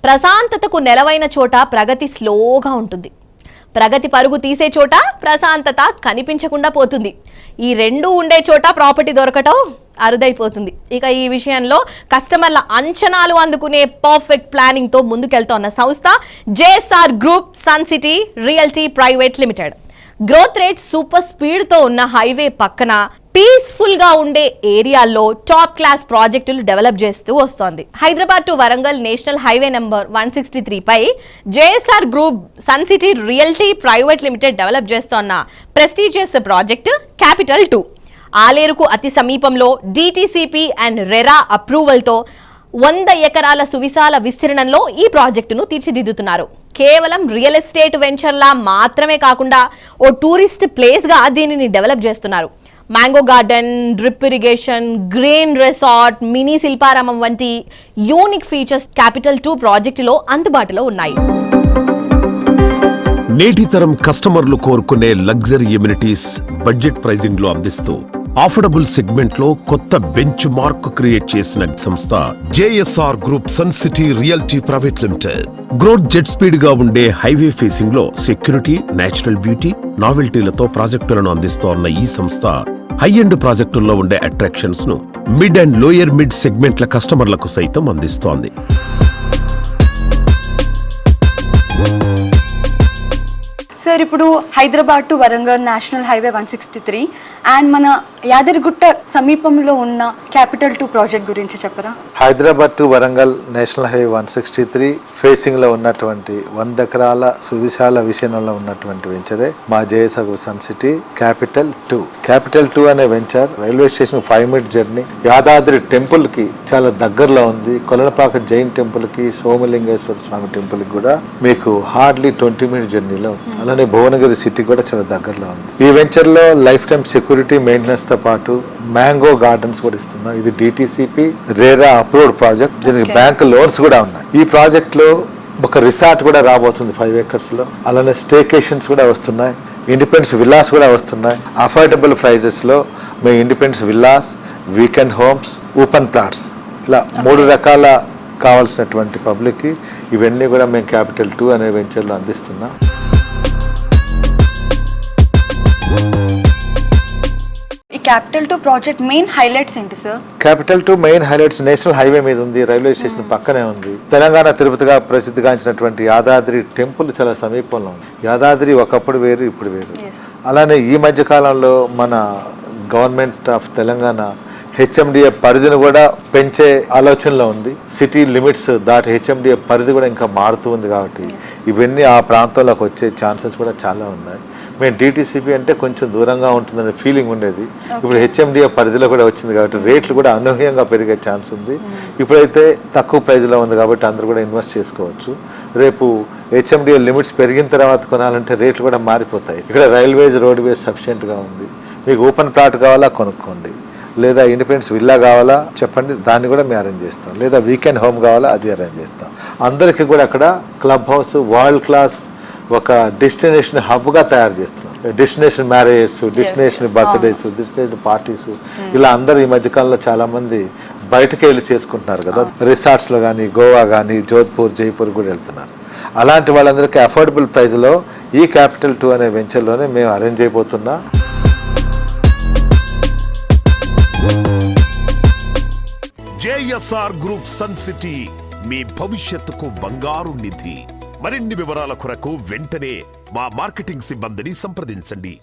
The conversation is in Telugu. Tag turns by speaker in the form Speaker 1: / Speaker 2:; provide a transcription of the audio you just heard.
Speaker 1: ప్రశాంతతకు నెలవైన చోట ప్రగతి స్లోగా ఉంటుంది. ప్రగతి పరుగు తీసే చోట ప్రశాంతత కనిపించకుండా పోతుంది. ఈ రెండు ఉండే చోట ప్రాపర్టీ దొరకటం అరుదైపోతుంది. ఇక ఈ విషయంలో కస్టమర్ల అంచనాలు అందుకునే పర్ఫెక్ట్ ప్లానింగ్ తో ముందుకెళ్తోన్న సంస్థ JSR group sun city realty private limited. Growth rate super speed తో ఉన్న హైవే పక్కన పీస్ఫుల్ గా ఉండే ఏరియాల్లో టాప్ క్లాస్ ప్రాజెక్టులు డెవలప్ చేస్తూ వస్తోంది. Hyderabad to Warangal national highway number 163 పై JSR group sun city realty private limited develop చేస్తోన్న ప్రెస్టీజియస్ ప్రాజెక్ట్ క్యాపిటల్ 2. ఆలేరుకు అతి సమీపంలో డిటిసిపి అండ్ రెరా అప్రూవల్ తో 100 ఎకరాల సువిశాల విస్తీర్ణంలో ఈ ప్రాజెక్టును తీర్చిదిద్దుతున్నారు. కేవలం రియల్ ఎస్టేట్ వెంచర్లా మాత్రమే కాకుండా ఓ టూరిస్ట్ ప్లేస్ గా దీనిని డెవలప్ చేస్తున్నారు. Mango garden, drip irrigation, green resort, mini Shilparamam వంటి యూనిక్ ఫీచర్స్ క్యాపిటల్ 2 ప్రాజెక్టులో అందుబాటులో ఉన్నాయి.
Speaker 2: నేటి తరం కస్టమర్లు కోరుకునే లగ్జరీ ఎమ్యూనిటీస్ బడ్జెట్ ప్రైజింగ్ లో అందిస్తూ అఫోర్డబుల్ సెగ్మెంట్ లో కొత్త బెంచ్ మార్క్ క్రియేట్ చేసిన సంస్థ JSR group sun city realty private limited. Growth jet speed గా ఉండే హైవే ఫేసింగ్ లో సెక్యూరిటీ, నేచురల్ బ్యూటీ, నావెల్టీలతో ప్రాజెక్టులను అందిస్తోన్న ఈ సంస్థ హై ఎండ్ ప్రాజెక్టుల్లో ఉండే అట్రాక్షన్స్ ను మిడ్ అండ్ లోయర్ మిడ్ సెగ్మెంట్ల కస్టమర్లకు సైతం అందిస్తోంది.
Speaker 3: సార్, ఇప్పుడు Hyderabad to Warangal national highway 163 and మన యాదగిరిగుట్ట సమీపంలో ఉన్న క్యాపిటల్ 2 ప్రాజెక్ట్ గురించి చెప్పరా?
Speaker 4: Hyderabad to Warangal national highway 163 facing లో ఉన్నటువంటి 100 ఎకరాల సువిశాల విశీర్ణంలో ఉన్నటువంటి వెంచరే మా JSR sun city capital 2. Capital 2 అనే venture railway station 5 minute journey, Yadadri temple కి చాలా దగ్గరలో ఉంది. కొలనపాక జైన్ టెంపుల్ కి, సోమలింగేశ్వర స్వామి టెంపుల్ కి కూడా మీకు హార్డ్లీ 20 మినిట్ జర్నీలో ఉంది. అలానే భువనగిరి సిటీ కూడా చాలా దగ్గరలో ఉంది. ఈ వెంచర్ లో లైఫ్ టైమ్ సెక్యూరిటీ, మెయింటెనెన్స్ తో పాటు మ్యాంగో గార్డెన్స్ కూడా ఇస్తున్నాం. ఇది డిటిసిపి రేరా అప్రూవ్డ్ ప్రాజెక్ట్. దీనికి బ్యాంక్ లోన్స్ కూడా ఉన్నాయి. ఈ ప్రాజెక్ట్ లో ఒక రిసార్ట్ కూడా రాబోతుంది 5 acres లో. అలానే స్టేకేషన్స్ కూడా వస్తున్నాయి. ఇండిపెండెన్స్ విల్లాస్ కూడా వస్తున్నాయి. అఫోర్డబుల్ ప్రైజెస్ లో మేము independence villas, weekend homes, open plots ఇలా 3 రకాల కావాల్సినటువంటి పబ్లిక్ కి ఇవన్నీ కూడా మేము క్యాపిటల్ 2 అనే వెంచర్ లో అందిస్తున్నాం.
Speaker 3: ఈ క్యాపిటల్ 2 ప్రాజెక్ట్ మెయిన్ హైలైట్స్ ఏంటి sir?
Speaker 4: Capital 2 main highlights national highway మీద ఉంది, రైల్వే స్టేషన్ పక్కనే ఉంది. తెలంగాణ తిరుపతిగా ప్రసిద్ధిగాంచినటువంటి యాదాద్రి టెంపుల్ చాలా సమీపంలో ఉంది. యాదాద్రి ఒకప్పుడు వేరు, ఇప్పుడు వేరు. అలానే ఈ మధ్య కాలంలో మన గవర్నమెంట్ ఆఫ్ తెలంగాణ హెచ్ఎండిఏ పరిధిని కూడా పెంచే ఆలోచనలో ఉంది. సిటీ లిమిట్స్ దాటి హెచ్ఎండిఏ పరిధి కూడా ఇంకా మారుతూ ఉంది. కాబట్టి ఇవన్నీ ఆ ప్రాంతంలోకి వచ్చే ఛాన్సెస్ కూడా చాలా ఉన్నాయి. మేము డిటిసిపి అంటే కొంచెం దూరంగా ఉంటుందనే ఫీలింగ్ ఉండేది. ఇప్పుడు హెచ్ఎండిఏ పరిధిలో కూడా వచ్చింది కాబట్టి రేట్లు కూడా అనూహ్యంగా పెరిగే ఛాన్స్ ఉంది. ఇప్పుడైతే తక్కువ ప్రైజ్లో ఉంది కాబట్టి అందరూ కూడా ఇన్వెస్ట్ చేసుకోవచ్చు. రేపు హెచ్ఎండిఏ లిమిట్స్ పెరిగిన తర్వాత కొనాలంటే రేట్లు కూడా మారిపోతాయి. ఇక్కడ రైల్వేస్, రోడ్వేస్ సఫిషియెంట్గా ఉంది. మీకు ఓపెన్ ప్లాట్ కావాలా కొనుక్కోండి, లేదా ఇండిపెండెన్స్ విల్లా కావాలా చెప్పండి, దాన్ని కూడా మేము అరేంజ్ చేస్తాం. లేదా వీకెండ్ హోమ్ కావాలా అది అరేంజ్ చేస్తాం. అందరికీ కూడా అక్కడ క్లబ్ హౌస్, వరల్డ్ క్లాస్ ఒక డెస్టినేషన్ హబ్గా తయారు చేస్తున్నాం. Destination marriages, destination birthdays, destination parties ఇలా అందరూ ఈ మధ్యకాలంలో చాలా మంది బయటకు వెళ్ళి చేసుకుంటున్నారు కదా. రిసార్ట్స్లో కానీ, గోవా కానీ, జోధ్పూర్, జైపూర్ కూడా వెళ్తున్నారు. అలాంటి వాళ్ళందరికీ అఫోర్డబుల్ ప్రైస్లో ఈ క్యాపిటల్ 2 అనే వెంచర్లోనే మేము అరేంజ్ అయిపోతున్నా.
Speaker 2: జేఎస్ఆర్ గ్రూప్ సన్ సిటీ మీ భవిష్యత్తుకు బంగారు నిధి. మరిన్ని వివరాల కొరకు వెంటనే మా మార్కెటింగ్ సిబ్బందిని సంప్రదించండి.